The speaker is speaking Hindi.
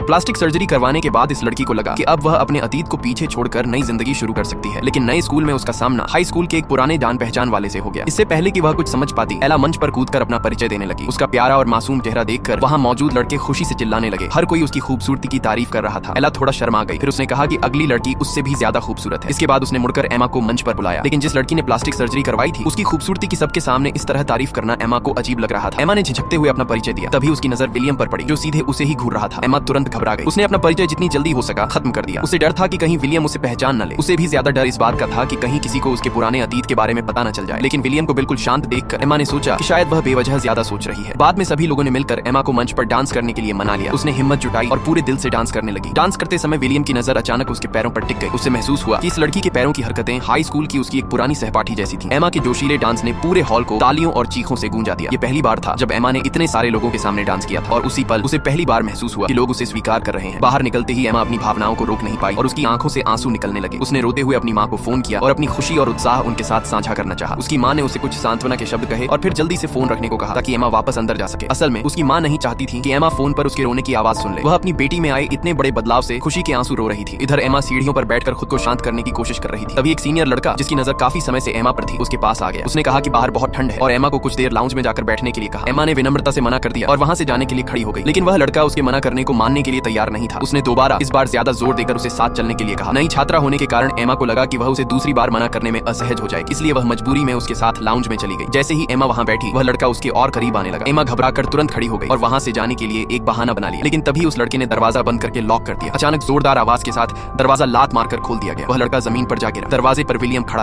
प्लास्टिक सर्जरी करवाने के बाद इस लड़की को लगा कि अब वह अपने अतीत को पीछे छोड़कर नई जिंदगी शुरू कर सकती है, लेकिन नए स्कूल में उसका सामना हाई स्कूल के एक पुराने जान पहचान वाले से हो गया। इससे पहले कि वह कुछ समझ पाती, एला मंच पर कूदकर अपना परिचय देने लगी। उसका प्यारा और मासूम चेहरा देखकर वहाँ मौजूद लड़के खुशी से चिल्लाने लगे। हर कोई उसकी खूबसूरती की तारीफ कर रहा था। एला थोड़ा शर्मा गई, फिर उसने कहा कि अगली लड़की उससे भी ज्यादा खूबसूरत है। इसके बाद उसने मुड़कर एमा को मंच पर बुलाया, लेकिन जिस लड़की ने प्लास्टिक सर्जरी करवाई थी उसकी खूबसूरती की सबके सामने इस तरह तारीफ करना एमा को अजीब लग रहा था। एमा ने झिझकते हुए अपना परिचय दिया। तभी उसकी नजर विलियम पर पड़ी, जो सीधे उसे ही घूर रहा था। एमा तुरंत घबरा गई। उसने अपना परिचय जितनी जल्दी हो सका खत्म कर दिया। उसे डर था कि कहीं विलियम उसे पहचान न ले। उसे भी ज्यादा डर इस बात का था कि कहीं किसी को उसके पुराने अतीत के बारे में पता न चल जाए। लेकिन विलियम को बिल्कुल शांत देखकर एमा ने सोचा कि शायद वह बेवजह ज्यादा सोच रही है। बाद में सभी लोगों ने मिलकर एमा को मंच पर डांस करने के लिए मना लिया। उसने हिम्मत जुटाई और पूरे दिल से डांस करने लगी। डांस करते समय विलियम की नजर अचानक उसके पैरों पर टिक गई। उसे महसूस हुआ कि इस लड़की के पैरों की हरकतें हाई स्कूल की उसकी एक पुरानी सहपाठी जैसी थी। एमा के जोशीले डांस ने पूरे हॉल को तालियों और चीखों से गूंजा दिया। ये पहली बार था जब एमा ने इतने सारे लोगों के सामने डांस किया था, और उसी पल उसे पहली बार महसूस हुआ कि लोग उसे स्वीकार कर रहे हैं। बाहर निकलते ही एमा अपनी भावनाओं को रोक नहीं पाई और उसकी आंखों से आंसू निकलने लगे। उसने रोते हुए अपनी माँ को फोन किया और अपनी खुशी और उत्साह उनके साथ साझा करना चाहा। उसकी माँ ने उसे कुछ सांत्वना के शब्द कहे और फिर जल्दी से फोन रखने को कहा ताकि एमा वापस अंदर जा सके। असल में उसकी माँ नहीं चाहती थी कि एमा फोन पर उसके रोने की आवाज सुन ले। वह अपनी बेटी में आए इतने बड़े बदलाव से खुशी के आंसू रो रही थी। इधर एमा सीढ़ियों पर बैठकर खुद को शांत करने की कोशिश कर रही थी। तभी एक सीनियर लड़का, जिसकी नजर काफी समय से एमा पर थी, उसके पास आ गया। उसने कहा कि बाहर बहुत ठंड है और एमा को कुछ देर लाउंज में जाकर बैठने के लिए कहा। एमा ने विनम्रता से मना कर दिया और वहां से जाने के लिए खड़ी हो गई, लेकिन वह लड़का उसके मना करने को मानने के लिए तैयार नहीं था। उसने दोबारा इस बार ज्यादा जोर देकर उसे साथ चलने के लिए कहा। नई छात्रा होने के कारण एमा को लगा कि वह उसे दूसरी बार मना करने में असहज हो जाएगी, इसलिए वह मजबूरी में उसके साथ लाउंज में चली गई। जैसे ही एमा वहां बैठी, वह लड़का उसके और करीब आने लगा। एमा घबराकर तुरंत खड़ी हो गई और वहां से जाने के लिए एक बहाना बना लिया, लेकिन तभी उस लड़के ने दरवाजा बंद करके लॉक कर दिया। अचानक जोरदार आवाज के साथ दरवाजा लात मारकर खोल दिया गया। वह लड़का जमीन पर जा गिरा। दरवाजे पर विलियम खड़ा